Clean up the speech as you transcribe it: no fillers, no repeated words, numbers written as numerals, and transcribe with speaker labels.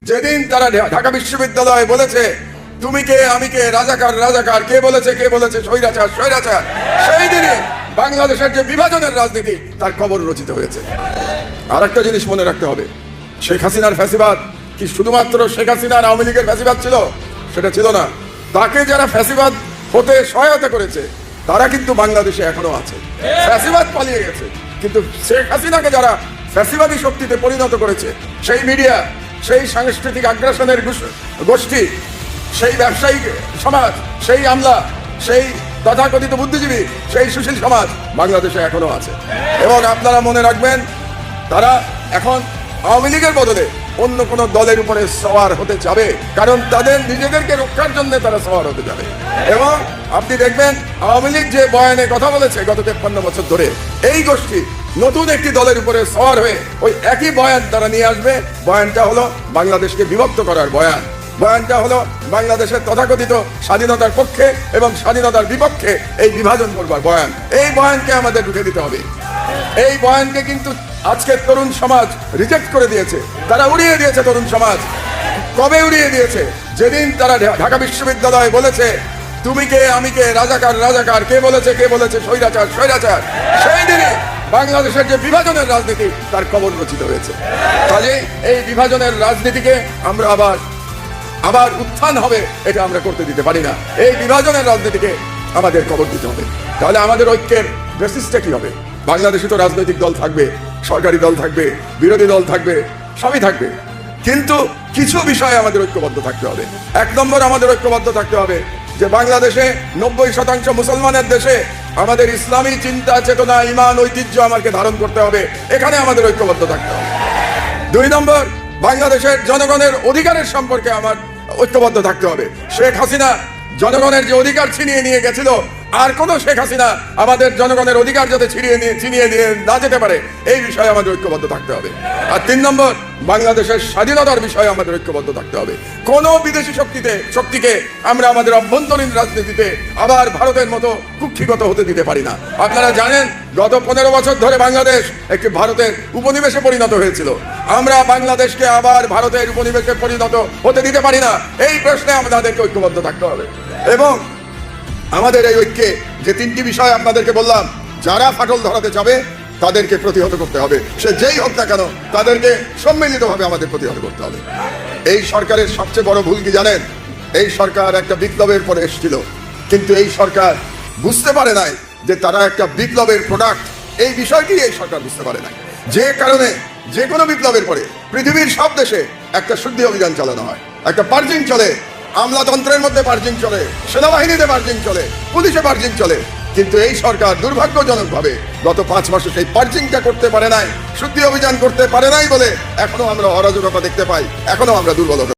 Speaker 1: যেদিন তারা ঢাকা বিশ্ববিদ্যালয়ে বলেছে তুমি কে আমি কে, রাজাকার রাজাকার, কে বলেছে স্বৈরাচার স্বৈরাচার, সেই দিনে বাংলাদেশের যে বিভাজনের রাজনীতি তার কবর রচিত হয়েছে। আর একটা জিনিস মনে রাখতে হবে, শেখ হাসিনার ফ্যাসিবাদ কি শুধুমাত্র শেখ হাসিনার আওয়ামী লীগের ফ্যাসিবাদ ছিল? সেটা ছিল না। তাকে যারা ফ্যাসিবাদ হতে সহায়তা করেছে তারা কিন্তু বাংলাদেশে এখনো আছে। ফ্যাসিবাদ পালিয়ে গেছে, কিন্তু শেখ হাসিনাকে যারা ফ্যাসিবাদী শক্তিতে পরিণত করেছে, সেই মিডিয়া, সেই সাংস্কৃতিক আগ্রাসনের গোষ্ঠী, সেই ব্যবসায়িক সমাজ, সেই আমলা, সেই তথাকথিত বুদ্ধিজীবী, সেই সুশীল সমাজ বাংলাদেশে এখনো আছে। এবং আপনারা মনে রাখবেন, তারা এখন আওয়ামী লীগের বদলে অন্য কোন দলের উপরে সওয়ার হতে যাবে, কারণ তাদের নিজেদেরকে রক্ষার জন্য তারা সওয়ার হতে যাবে। এবং আপনি দেখবেন আওয়ামী লীগ যে বয়ানে কথা বলেছে গত 53 বছর ধরে, এই গোষ্ঠী নতুন একটি দলের উপরে সওয়ার হয়ে ওই একই বয়ান তারা নিয়ে আসবে। বয়ানটা হলো বাংলাদেশকে বিভক্ত করার বয়ান। বয়ানটা হলো বাংলাদেশের তথাকথিত স্বাধীনতার পক্ষে এবং স্বাধীনতার বিপক্ষে এই বিভাজন করবার বয়ান। এই বয়ানকে আমাদের ঢুকে দিতে হবে। এই বয়ানকে কিন্তু আজকের তরুণ সমাজ রিজেক্ট করে দিয়েছে, তারা উড়িয়ে দিয়েছে। তরুণ সমাজ কবে উড়িয়ে দিয়েছে? যেদিন তারা ঢাকা বিশ্ববিদ্যালয়ে বলেছে তুমি কে আমি কে, রাজাকার রাজাকার, কে বলেছে স্বৈরাচার স্বৈরাচার, সেই দিনে বাংলাদেশের যে বিভাজনের রাজনীতি তার কবর রচিত হয়েছে। কাজে এই বিভাজনের রাজনীতিকে আমরা আবার উত্থান হবে, এটা আমরা করতে দিতে পারি না। এই বিভাজনের রাজনীতিকে আমাদের কবর দিতে হবে। তাহলে আমাদের ঐক্যের বেসিসটা কি হবে? বাংলাদেশে তো রাজনৈতিক দল থাকবে, সরকারি দল থাকবে, বিরোধী দল থাকবে, সবই থাকবে, কিন্তু কিছু বিষয়ে আমাদের ঐক্যবদ্ধ থাকতে হবে। 1 নম্বর, আমাদের ঐক্যবদ্ধ থাকতে হবে যে বাংলাদেশে 90% মুসলমানের দেশে আমাদের ইসলামী চিন্তা চেতনা, ঈমান, ঐতিহ্য আমাকে ধারণ করতে হবে। এখানে আমাদের ঐক্যবদ্ধ থাকতে হবে। 2 নম্বর, বাংলাদেশের জনগণের অধিকারের সম্পর্কে আমার ঐক্যবদ্ধ থাকতে হবে। শেখ হাসিনা জনগণের যে অধিকার ছিনিয়ে নিয়ে গেছিল, আর কোন শেখ হাসিনা আমাদের জনগণের অধিকার যাতে ছিনিয়ে নিয়ে না যেতে পারে, এই বিষয়ে আমাদের ঐক্যবদ্ধ থাকতে হবে। আর 3 নম্বর, বাংলাদেশের স্বাধীনতার বিষয়ে আমাদের ঐক্যবদ্ধ থাকতে হবে। কোন বিদেশি শক্তিকে আমরা আমাদের অভ্যন্তরীণ রাজনীতিতে আবার ভারতের মতো কুক্ষিগত হতে দিতে পারি না। আপনারা জানেন গত 15 বছর ধরে বাংলাদেশ একটি ভারতের উপনিবেশে পরিণত হয়েছিল। আমরা বাংলাদেশকে আবার ভারতের উপনিবেশে পরিণত হতে দিতে পারি না। এই প্রশ্নে আমাদেরকে ঐক্যবদ্ধ থাকতে হবে। এবং আমাদের এই ঐক্যে যে 3টি বিষয় আপনাদেরকে বললাম, যারা ফাটল ধরাতে যাবে তাদেরকে প্রতিহত করতে হবে। সে যেই হোক না কেন, তাদেরকে সম্মিলিতভাবে আমাদের প্রতিহত করতে হবে। এই সরকারের সবচেয়ে বড় ভুল কি জানেন? এই সরকার একটা বিপ্লবের পরে এসেছিল, কিন্তু এই সরকার বুঝতে পারে নাই যে তারা একটা বিপ্লবের প্রোডাক্ট। এই বিষয়টি এই সরকার বুঝতে পারে নাই, যে কারণে যে কোনো বিপ্লবের পরে পৃথিবীর সব দেশে একটা শুদ্ধি অভিযান চালানো হয়, একটা পার্জিং চলে। আমলাতন্ত্রের মধ্যে পার্জিং চলে, সেনাবাহিনীতে পার্জিং চলে, পুলিশে পার্জিং চলে, কিন্তু এই সরকার দুর্ভাগ্যজনকভাবে গত 5 মাসে সেই পার্জিংটা করতে পারে নাই, শুদ্ধি অভিযান করতে পারে নাই বলে এখনো আমরা অরাজকতা দেখতে পাই, এখনো আমরা দুর্বলতা